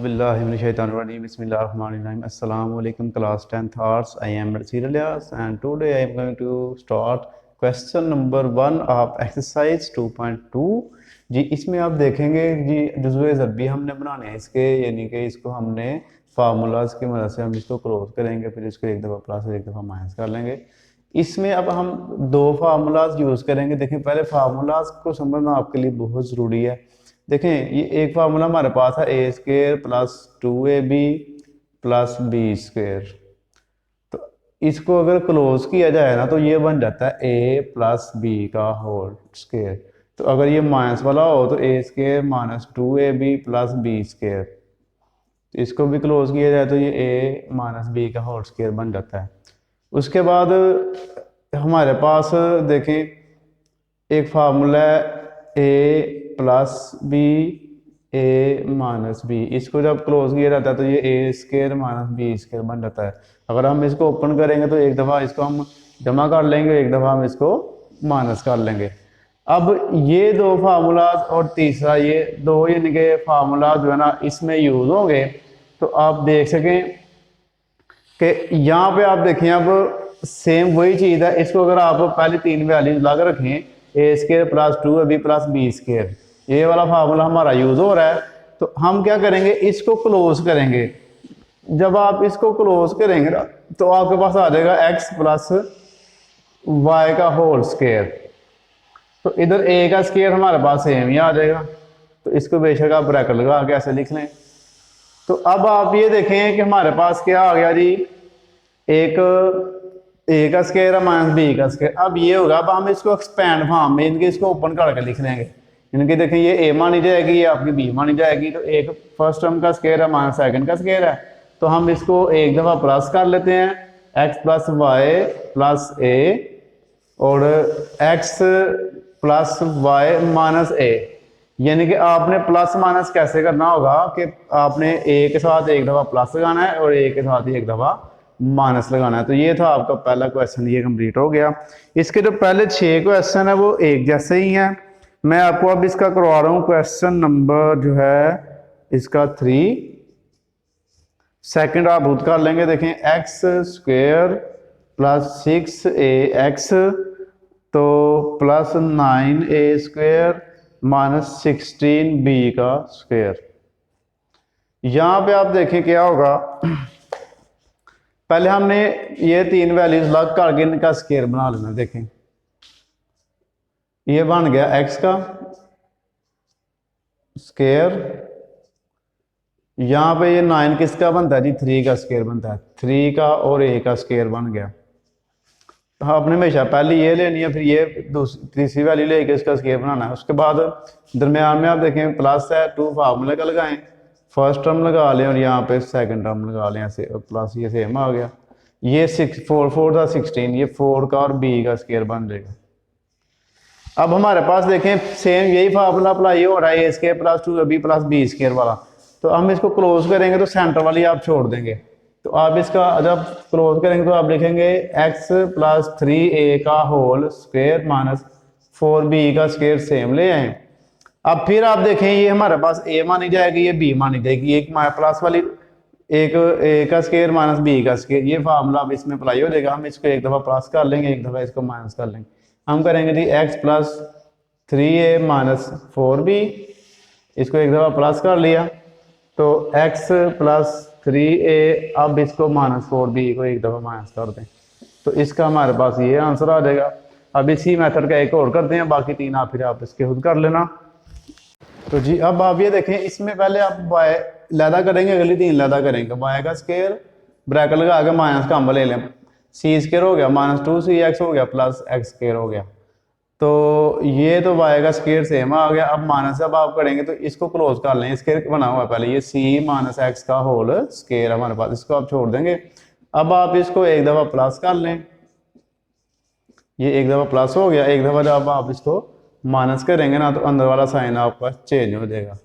Auzubillahiminash-shaytanir-rajim. Bismillahir-rahmanir-rahim. Assalamualaikum class 10th arts. I am Naseer Ilyas and today I am going to start question number 1 of exercise 2.2. जी इसमें आप देखेंगे जी जुज़वे ज़रबी हमने बनाने हैं इसके, यानी कि इसको हमने फार्मूलाज की मदद से हम इसको क्लोज करेंगे, फिर इसको एक दफ़ा प्लस एक दफ़ा माइनस कर लेंगे। इसमें अब हम दो फार्मूलाज यूज़ करेंगे। देखें पहले फार्मूलाज को समझना आपके लिए बहुत ज़रूरी है। देखें ये एक फार्मूला हमारे पास है a square plus 2ab plus b square. तो इसको अगर क्लोज किया जाए ना तो ये बन जाता है ए प्लस बी का होल स्क्र। तो अगर ये माइनस वाला हो तो a square minus 2ab plus b square. इसको भी क्लोज किया जाए तो ये ए माइनस बी का होल स्क्र बन जाता है। उसके बाद हमारे पास देखें एक फार्मूला है a plus B A minus B. इसको जब क्लोज किया जाता है तो ये ए स्क्र माइनस बी स्क्र बन जाता है। अगर हम इसको ओपन करेंगे तो एक दफ़ा इसको हम जमा कर लेंगे, एक दफ़ा हम इसको माइनस कर लेंगे। अब ये दो फार्मूलाज और तीसरा ये दो यानी कि फार्मूला जो है ना इसमें यूज़ होंगे। तो आप देख सकें कि यहाँ पे आप देखें अब सेम वही चीज़ है। इसको अगर आप पहले तीन वैल्यूज लगा रखें a square plus 2ab plus b square, ये वाला फार्मूला हमारा यूज़ हो रहा है। तो हम क्या करेंगे, इसको क्लोज करेंगे। जब आप इसको क्लोज करेंगे ना तो आपके पास आ जाएगा x प्लस वाई का होल स्क्र। तो इधर a का स्क्र हमारे पास सेम ही आ जाएगा। तो इसको बेशक आप ब्रैकेट लगा के ऐसे लिख लें। तो अब आप ये देखें कि हमारे पास क्या आ गया जी, एक ए का स्क्वायर है माइनस बी का स्क्वायर। अब ये होगा, अब हम इसको एक्सपैंड फॉर्म में इनके इसको ओपन करके लिख लेंगे। इनके देखें ये ए मानी जाएगी, ये आपकी बी मानी जाएगी। तो एक फर्स्ट टर्म का स्क्वायर है माइनस सेकंड का स्क्वायर है। तो हम इसको एक दफ़ा प्लस कर लेते हैं, एक्स प्लस वाई प्लस ए और एक्स प्लस वाई माइनस ए। यानी कि आपने प्लस माइनस कैसे करना होगा कि आपने ए के साथ एक दफ़ा प्लस लगाना है और ए के साथ ही एक दफ़ा माइनस लगाना है। तो ये था आपका पहला क्वेश्चन, ये कंप्लीट हो गया। इसके जो पहले 6 क्वेश्चन है वो एक जैसे ही हैं। मैं आपको अब इसका करवा रहा हूँ क्वेश्चन नंबर जो है इसका 3। सेकंड आप खुद कर लेंगे। देखें एक्स स्क्वायर प्लस 6ax तो plus 9a square minus 16b का स्क्वायर। यहाँ पे आप देखें क्या होगा, पहले हमने ये तीन वैल्यूज लग करके इनका स्क्वायर बना लेना। देखें ये बन गया x का स्क्वायर। यहाँ पे ये 9 किसका बनता है जी, 3 का स्क्वायर बनता है। 3 का और a का स्क्वायर बन गया। हाँ आपने हमेशा पहले ये लेनी है, फिर ये तीसरी वैल्यू लेके इसका स्क्वायर बनाना है। उसके बाद दरमियान में आप देखें प्लस है, 2 फार्मूले का लगाएं, फर्स्ट टर्म लगा लें और यहाँ पे सेकंड टर्म लगा लें ऐसे, प्लस ये सेम आ गया। ये 4 था 16, ये 4 का और b का स्क्वायर बन जाएगा। अब हमारे पास देखें सेम यही फार्मूला अप्लाई हो रहा है, a square plus 2ab plus b square वाला। तो हम इसको क्लोज करेंगे तो सेंटर वाली आप छोड़ देंगे। तो आप इसका जब क्लोज करेंगे तो आप लिखेंगे x प्लस 3a का होल स्क्वायर माइनस 4b का स्क्वायर सेम ले आए। अब फिर आप देखें ये हमारे पास a मानी जाएगी, ये b मानी जाएगी। एक प्लस वाली एक a का स्क्वायर माइनस b का स्क्वायर, ये फार्मूला अब इसमें अप्लाई हो जाएगा। हम इसको एक दफ़ा प्लस कर लेंगे, एक दफ़ा इसको माइनस कर लेंगे। हम करेंगे जी x plus 3a minus 4b, इसको एक दफ़ा प्लस कर लिया तो x प्लस 3a, अब इसको माइनस 4b को एक दफ़ा माइनस कर दें तो इसका हमारे पास ये आंसर आ जाएगा। अब इसी मेथड का एक और करते हैं, बाकी तीन आप फिर आप इसके खुद कर लेना। तो जी अब आप ये देखें, इसमें पहले आप y लैदा करेंगे, अगली तीन लैदा करेंगे। y का स्क्वायर ब्रैकेट लगा के माइनस का हम ले लें, c स्क्वायर हो गया माइनस 2cx हो गया प्लस x स्क्वायर हो गया। तो ये तो y का स्क्वायर सेम आ गया। अब माइनस जब आप करेंगे तो इसको क्लोज कर लें, स्क्वायर बना हुआ है पहले, ये c माइनस x का होल स्क्वायर हमारे पास, इसको आप छोड़ देंगे। अब आप इसको एक दफ़ा प्लस कर लें, ये एक दफ़ा प्लस हो गया। एक दफ़ा जब आप इसको माइनस करेंगे ना तो अंदर वाला साइन आपका चेंज हो जाएगा।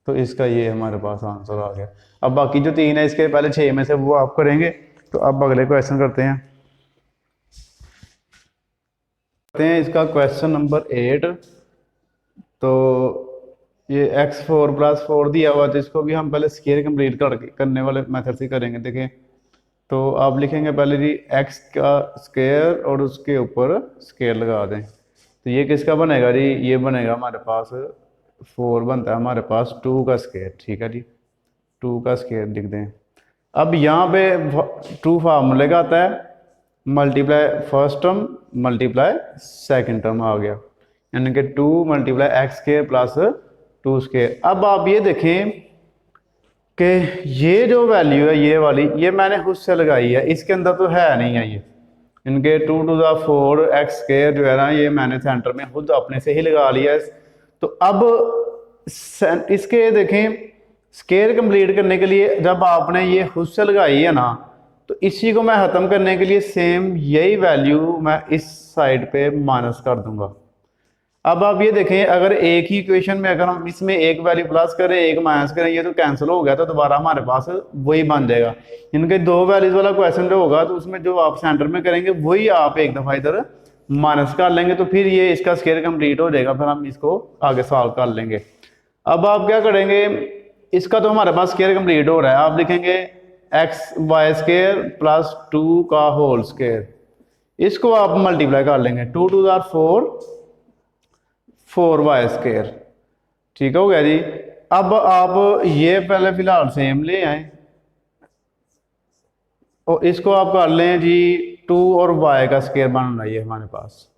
तो इसका ये हमारे पास आंसर आ गया। अब बाकी जो तीन है इसके पहले 6 में से वो आप करेंगे। तो अब अगले क्वेश्चन करते हैं इसका क्वेश्चन नंबर 8। तो ये x4 प्लस 4 दिया हुआ, तो इसको भी हम पहले स्केयर कंप्लीट करने वाले मेथड से करेंगे। देखें तो आप लिखेंगे पहले जी x का स्केयर और उसके ऊपर स्केयर लगा दें, तो ये किसका बनेगा जी, ये बनेगा हमारे पास 4 बनता है हमारे पास 2 का स्केयर। ठीक है जी, 2 का स्केयर लिख दें। अब यहाँ पे 2 फार्मूले का आता है, multiply first term multiply second term आ गया, यानी कि 2 multiply x square plus 2 square. अब आप ये देखें कि ये जो वैल्यू है ये वाली, ये मैंने खुद से लगाई है, इसके अंदर तो है नहीं है ये, इनके 2 टू द 4 एक्स स्केयर जो है ना, ये मैंने सेंटर में खुद अपने से ही लगा लिया है। तो अब इसके देखें स्केयर कंप्लीट करने के लिए जब आपने ये खुद से लगाई है ना, तो इसी को मैं ख़त्म करने के लिए सेम यही वैल्यू मैं इस साइड पे माइनस कर दूंगा। अब आप ये देखें, अगर एक ही इक्वेशन में अगर हम इसमें एक वैल्यू प्लस करें एक माइनस करें, ये तो कैंसिल हो गया, तो दोबारा हमारे पास वही बन जाएगा। इनके 2 वैल्यूज वाला क्वेश्चन जो होगा, तो उसमें जो आप सेंटर में करेंगे वही आप एक दफ़ा इधर माइनस कर लेंगे, तो फिर ये इसका स्केयर कंप्लीट हो जाएगा, फिर हम इसको आगे सॉल्व कर लेंगे। अब आप क्या करेंगे, इसका तो हमारे पास स्केयर कंप्लीट हो रहा है, आप लिखेंगे एक्स वाई स्केयर प्लस 2 का होल स्केयर, इसको आप मल्टीप्लाई कर लेंगे, 2 टू द 4 वाई स्केयर। ठीक हो गया जी। अब आप ये पहले फिलहाल सेम ले आए और इसको आप कर लें जी 2 और y का स्केयर बन रहा है हमारे पास।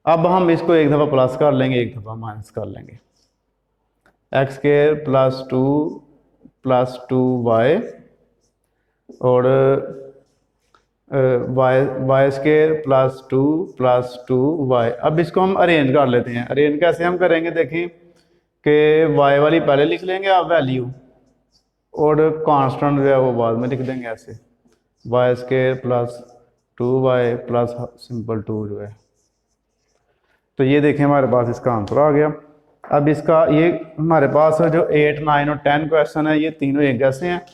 अब हम इसको एक दफ़ा प्लस कर लेंगे एक दफ़ा माइनस कर लेंगे, x square plus two y और y square plus two y. अब इसको हम अरेंज कर लेते हैं। अरेंज कैसे हम करेंगे, देखें कि वाई वाली पहले लिख लेंगे आप वैल्यू, और कांस्टेंट जो है वो बाद में लिख देंगे ऐसे, y square plus 2y plus simple 2 जो है। तो ये देखें हमारे पास इसका आंसर आ गया। अब इसका ये हमारे पास जो 8, 9 और 10 क्वेश्चन है, ये तीनों एक जैसे हैं,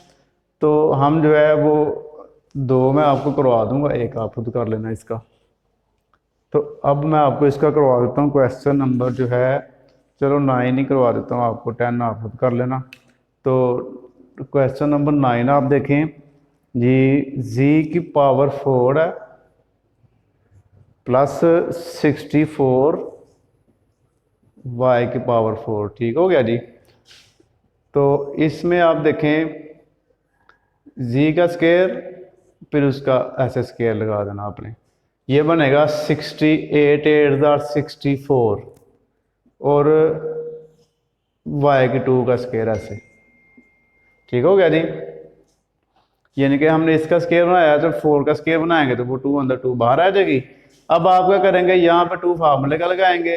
तो हम जो है वो 2 मैं आपको करवा दूंगा, एक आप खुद कर लेना इसका। तो अब मैं आपको इसका करवा देता हूँ क्वेश्चन नंबर जो है, चलो 9 ही करवा देता हूँ आपको, 10 आप खुद कर लेना। तो क्वेश्चन नंबर 9 आप देखें जी, z की पावर 4 है प्लस 64 y की पावर 4। ठीक हो गया जी। तो इसमें आप देखें z का स्केयर फिर उसका ऐसे स्केयर लगा देना आपने, ये बनेगा 68 8 64 और y की 2 का स्केयर ऐसे। ठीक हो गया जी। यानी कि हमने इसका स्केयर बनाया तो 4 का स्केयर बनाएंगे तो वो 2 अंदर 2 बाहर आ जाएगी। अब आप क्या करेंगे, यहाँ पे 2 फार्मूले का लगाएंगे,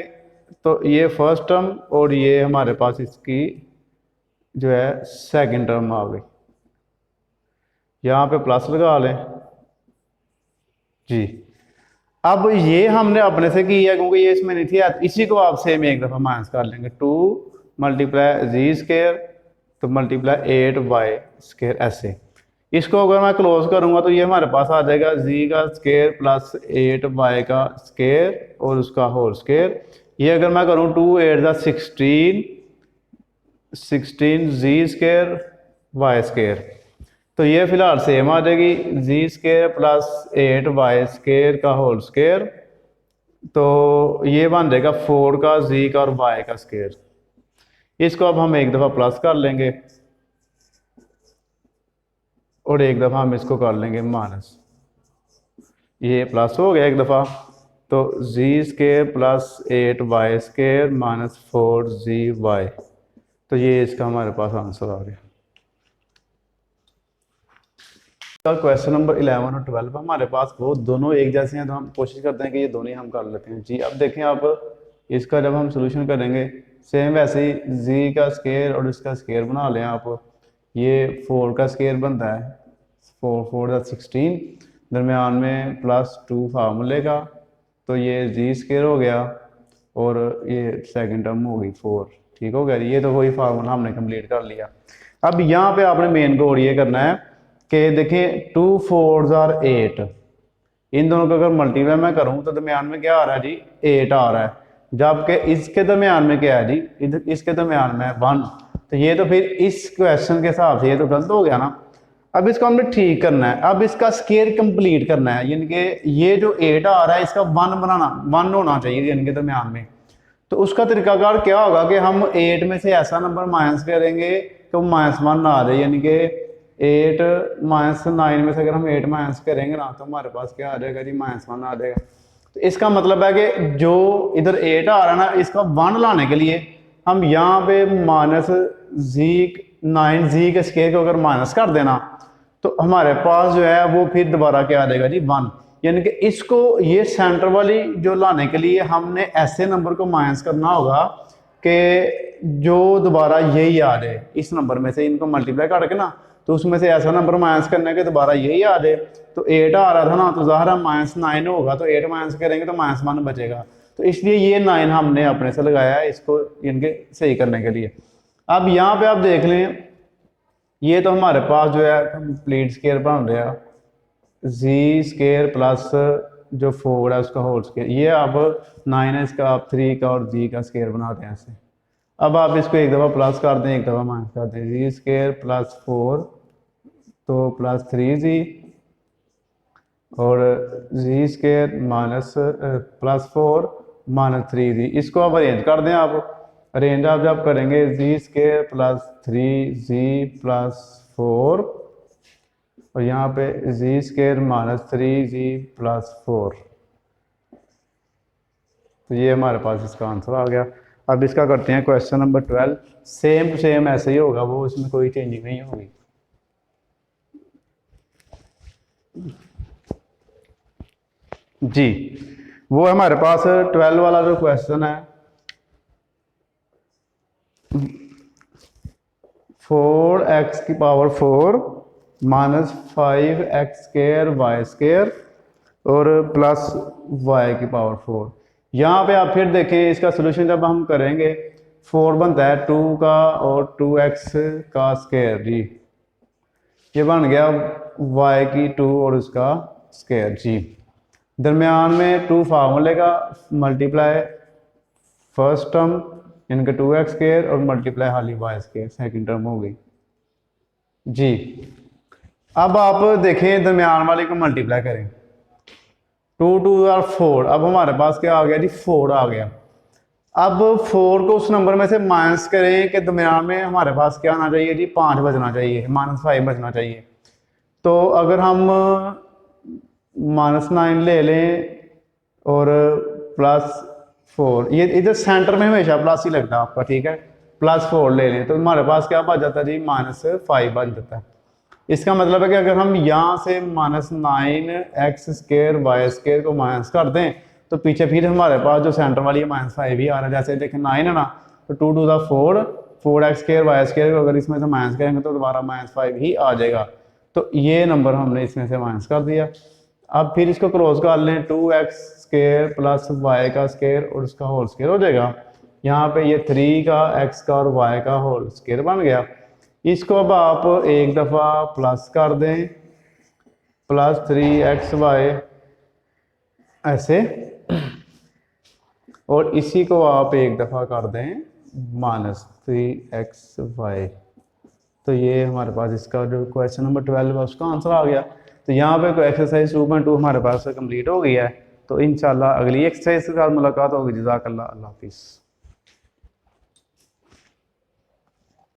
तो ये फर्स्ट टर्म और ये हमारे पास इसकी जो है सेकंड टर्म आ गई, यहाँ पे प्लस लगा लें जी। अब ये हमने अपने से की है क्योंकि ये इसमें नहीं थी, इसी को आप सेम एक दफ़ा माइनस कर लेंगे, 2 मल्टीप्लाई जी स्केयर तो मल्टीप्लाई 8y स्केयर ऐसे। इसको अगर मैं क्लोज करूंगा तो ये हमारे पास आ जाएगा z का स्केयर प्लस 8y का स्केयर और उसका होल स्केयर। ये अगर मैं करूं 2 8 16 z स्केयर y स्केयर, तो ये फिलहाल सेम आ जाएगी, z square plus 8y square का होल स्केयर, तो ये बन जाएगा 4 का z का और y का स्केयर। इसको अब हम एक दफ़ा प्लस कर लेंगे और एक दफ़ा हम इसको कर लेंगे माइनस, ये प्लस हो गया एक दफ़ा, तो z square plus 8y square minus 4zy, तो ये इसका हमारे पास आंसर आ गया। क्वेश्चन नंबर 11 और 12 हमारे पास वो दोनों एक जैसे हैं, तो हम कोशिश करते हैं कि ये दोनों ही हम कर लेते हैं जी। अब देखें आप इसका जब हम सोल्यूशन करेंगे सेम वैसे ही z का स्केयर और इसका स्केयर बना लें आप, ये 4 का स्केयर बनता है 4 16, दरमियान में प्लस 2 फार्मूले का, तो ये z स्केयर हो गया और ये सेकंड टर्म हो गई 4। ठीक हो गया, ये तो वही फार्मूला हमने कंप्लीट कर लिया। अब यहाँ पे आपने मेन गोल ये करना है कि देखें 2 4 8, इन दोनों को अगर मल्टीप्लाई मैं करूँ तो दरमियान में क्या आ रहा है जी 8 आ रहा है, जबकि इसके दरमियान में क्या है जी, इधर इसके दरमियान में 1, तो ये तो फिर इस क्वेश्चन के हिसाब से ये तो गलत हो गया ना। अब इसको हमने ठीक करना है, अब इसका स्केयर कंप्लीट करना है, यानी कि ये जो 8 आ रहा है इसका 1 बनाना, 1 होना चाहिए यानी कि दरमियान में। तो उसका तरीकाकार क्या होगा कि हम 8 में से ऐसा नंबर माइनस करेंगे कि वो -1 ना आ जाए, यानी कि 8 -9 में से अगर हम 8 माइनस करेंगे ना तो हमारे पास क्या आ जाएगा जी, -1 आ जाएगा। तो इसका मतलब है कि जो इधर 8 आ रहा है ना, इसका 1 लाने के लिए हम यहाँ पे -9 के स्केयर को अगर माइनस कर देना तो हमारे पास जो है वो फिर दोबारा क्या आ जाएगा जी, 1। यानी कि इसको ये सेंटर वाली जो लाने के लिए हमने ऐसे नंबर को माइनस करना होगा कि जो दोबारा यही आ जाए, इस नंबर में से इनको मल्टीप्लाई करके ना, तो उसमें से ऐसा नंबर माइनस करने के दोबारा यही आ जाए। तो 8 आ रहा था ना, तो ज़ाहिर है -9 होगा, तो 8 माइनस करेंगे तो -1 बचेगा। तो इसलिए ये 9 हमने अपने से लगाया है इसको इनके सही करने के लिए। अब यहाँ पे आप देख लें, ये तो हमारे पास जो है कंप्लीट स्केयर बन रहा है, जी स्केयर प्लस जो 4 है उसका होल स्केयर। ये अब 9 है, इसका आप 3 का और जी का स्केयर बनाते हैं ऐसे। अब आप इसको एक दफ़ा प्लस कर दें, एक दफ़ा माइनस कर दें, जी स्केयर प्लस 4 तो प्लस 3g और जी स्केयर माइनस प्लस 4 -3g। इसको आप अरेंज कर दें, आप अरेंज आप जब करेंगे जी स्केयर प्लस 3g प्लस 4 और यहाँ पे जी स्केयर -3g प्लस 4, तो ये हमारे पास इसका आंसर आ गया। अब इसका करते हैं question number 12। Same to same ऐसे ही होगा वो, इसमें कोई चेंजिंग नहीं होगी। जी वो हमारे पास 12 वाला जो क्वेश्चन है, 4x की power 4 -5x square y square और प्लस y की पावर 4। यहाँ पे आप फिर देखिए इसका सोल्यूशन जब हम करेंगे, 4 बनता है 2 का और 2x का स्केयर जी, ये बन गया y की 2 और उसका स्केयर जी। दरमियान में 2 फार्मूले का मल्टीप्लाई फर्स्ट टर्म इनका 2x स्केयर और मल्टीप्लाई हाली y स्केयर सेकंड टर्म हो गई जी। अब आप देखें दरमियान वाले को मल्टीप्लाई करें, 2 2 और 4, अब हमारे पास क्या आ गया जी, 4 आ गया। अब 4 को उस नंबर में से माइनस करें कि दरमियान में हमारे पास क्या आना चाहिए जी, 5 बचना चाहिए, -5 बचना चाहिए। तो अगर हम -9 ले लें और +4, ये इधर सेंटर में हमेशा प्लस ही लगता है आपका, ठीक है, +4 ले लें तो हमारे पास क्या बच जाता है जी, -5 बच जाता है। इसका मतलब है कि अगर हम यहाँ से -9x स्केयर वाई स्केयर को माइनस कर दें तो पीछे फिर हमारे पास जो सेंटर वाली है -5 ही आ रहा है। जैसे देखें 9 है ना, तो 2 2 4 4x स्केयर वाई स्केयर को अगर इसमें से माइनस करेंगे तो दोबारा -5 ही आ जाएगा। तो ये नंबर हमने इसमें से माइनस कर दिया। अब फिर इसको क्रॉस कर लें, 2x स्केयर प्लस y का स्केयर और उसका होल स्केयर हो जाएगा। यहाँ पे ये 3 का x का और y का होल स्केयर बन गया। इसको अब आप एक दफ़ा प्लस कर दें, +3xy ऐसे, और इसी को आप एक दफ़ा कर दें -3xy। तो ये हमारे पास इसका जो क्वेश्चन नंबर 12 है उसका आंसर आ गया। तो यहाँ पे एक्सरसाइज 2.2 हमारे पास कंप्लीट हो गई है। तो इंशाल्लाह अगली एक्सरसाइज के साथ मुलाकात होगी। जज़ाकल्लाह, अल्लाह हाफिज़।